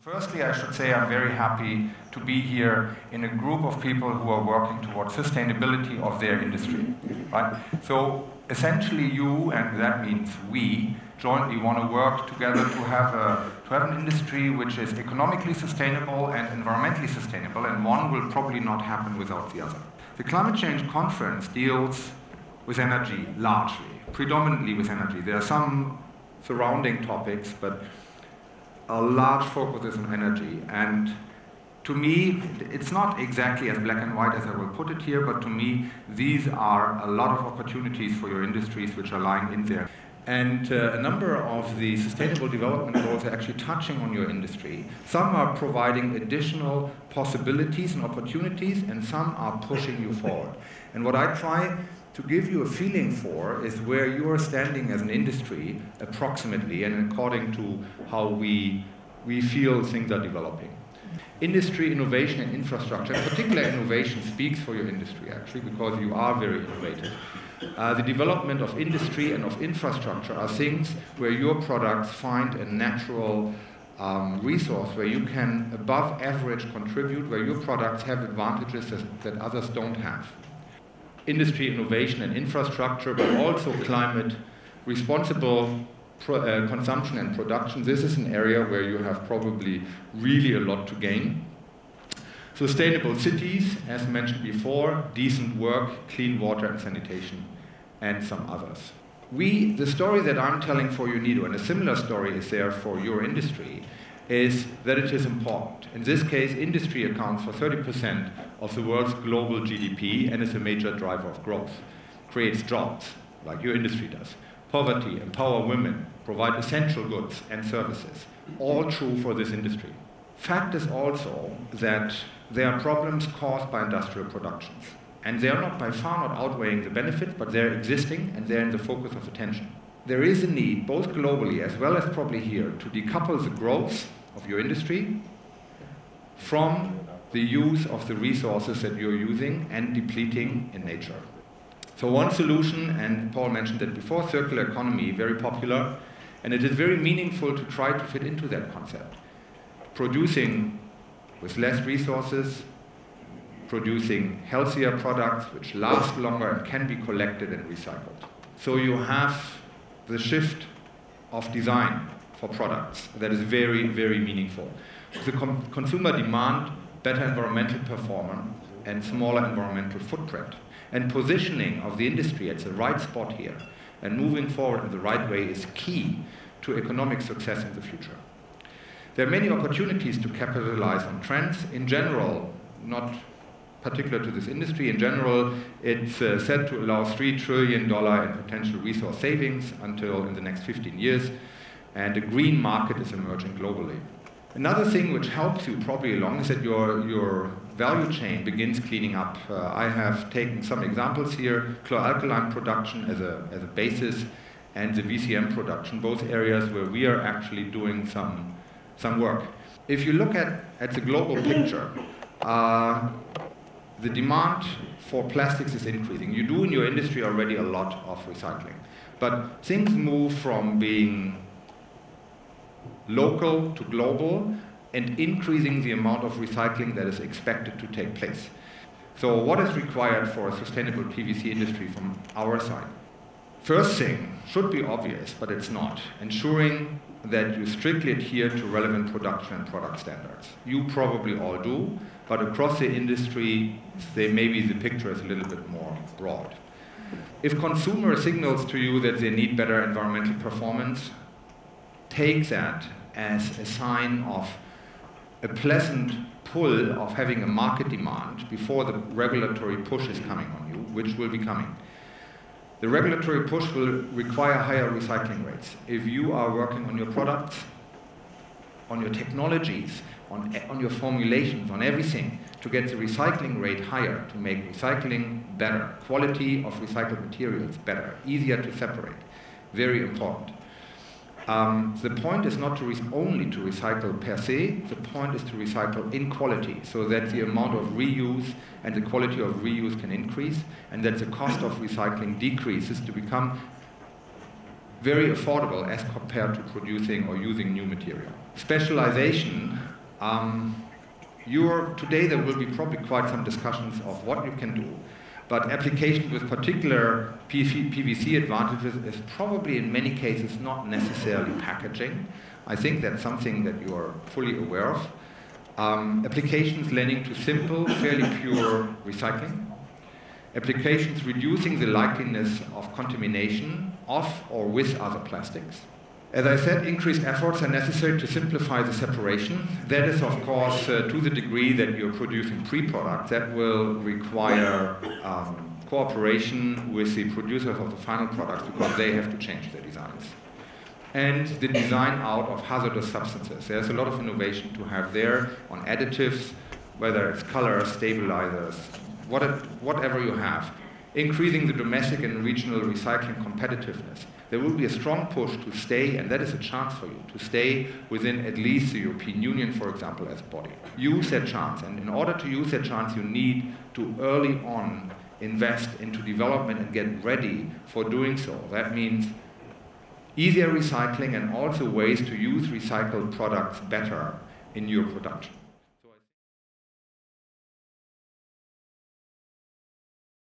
Firstly, I should say I'm very happy to be here in a group of people who are working towards sustainability of their industry. Right? So essentially you, and that means we, jointly want to work together to have an industry which is economically sustainable and environmentally sustainable, and one will probably not happen without the other. The Climate Change Conference deals with energy largely, predominantly with energy. There are some surrounding topics, but a large focus is on energy. And to me, it's not exactly as black and white as I will put it here, but to me, these are a lot of opportunities for your industries which are lying in there. And a number of the sustainable development goals are actually touching on your industry. Some are providing additional possibilities and opportunities, and some are pushing you forward. And what I try to give you a feeling for is where you are standing as an industry, approximately, and according to how we feel things are developing. Industry, innovation, and infrastructure, in particular innovation speaks for your industry, actually, because you are very innovative. The development of industry and of infrastructure are things where your products find a natural resource, where you can, above average, contribute, where your products have advantages that others don't have. Industry, innovation, and infrastructure, but also climate, responsible consumption and production. This is an area where you have probably really a lot to gain. Sustainable cities, as mentioned before, decent work, clean water and sanitation, and some others. The story that I'm telling for UNIDO, and a similar story is there for your industry, is that it is important. In this case, industry accounts for 30% of the world's global GDP and is a major driver of growth. Creates jobs, like your industry does. Poverty, empower women, provide essential goods and services. All true for this industry. Fact is also that there are problems caused by industrial productions. And they are not by far not outweighing the benefits, but they're existing and they're in the focus of attention. There is a need, both globally as well as probably here, to decouple the growth of your industry from the use of the resources that you're using and depleting in nature. So one solution, and Paul mentioned it before, circular economy, very popular, and it is very meaningful to try to fit into that concept. Producing with less resources, producing healthier products which last longer and can be collected and recycled. So you have the shift of design for products that is very, very meaningful. The consumer demand better environmental performance and smaller environmental footprint. And positioning of the industry at the right spot here and moving forward in the right way is key to economic success in the future. There are many opportunities to capitalize on trends. In general, not particular to this industry, in general, it's said to allow $3 trillion in potential resource savings until in the next 15 years, and a green market is emerging globally. Another thing which helps you probably along is that your value chain begins cleaning up. I have taken some examples here, chloralkaline production as a basis, and the VCM production, both areas where we are actually doing some work. If you look at the global picture, the demand for plastics is increasing. You do in your industry already a lot of recycling. But things move from being local to global and increasing the amount of recycling that is expected to take place. So what is required for a sustainable PVC industry from our side? First thing should be obvious, but it's not. Ensuring that you strictly adhere to relevant production and product standards. You probably all do, but across the industry, maybe the picture is a little bit more broad. If consumer signals to you that they need better environmental performance, take that as a sign of a pleasant pull of having a market demand before the regulatory push is coming on you, which will be coming. The regulatory push will require higher recycling rates. If you are working on your products, on your technologies, on your formulations, on everything, to get the recycling rate higher, to make recycling better, quality of recycled materials better, easier to separate, very important. The point is not only to recycle per se, the point is to recycle in quality, so that the amount of reuse and the quality of reuse can increase, and that the cost of recycling decreases to become very affordable as compared to producing or using new material. Specialization Today there will be probably quite some discussions of what you can do, but application with particular PVC advantages is probably in many cases not necessarily packaging. I think that's something that you are fully aware of. Applications lending to simple, fairly pure recycling. Applications reducing the likeliness of contamination of or with other plastics. As I said, increased efforts are necessary to simplify the separation. That is, of course, to the degree that you're producing pre-products, that will require cooperation with the producers of the final products because they have to change their designs. And the design out of hazardous substances. There's a lot of innovation to have there on additives, whether it's colors, stabilizers, whatever you have. Increasing the domestic and regional recycling competitiveness. There will be a strong push to stay, and that is a chance for you, to stay within at least the European Union, for example, as a body. Use that chance, and in order to use that chance, you need to early on invest into development and get ready for doing so. That means easier recycling and also ways to use recycled products better in your production.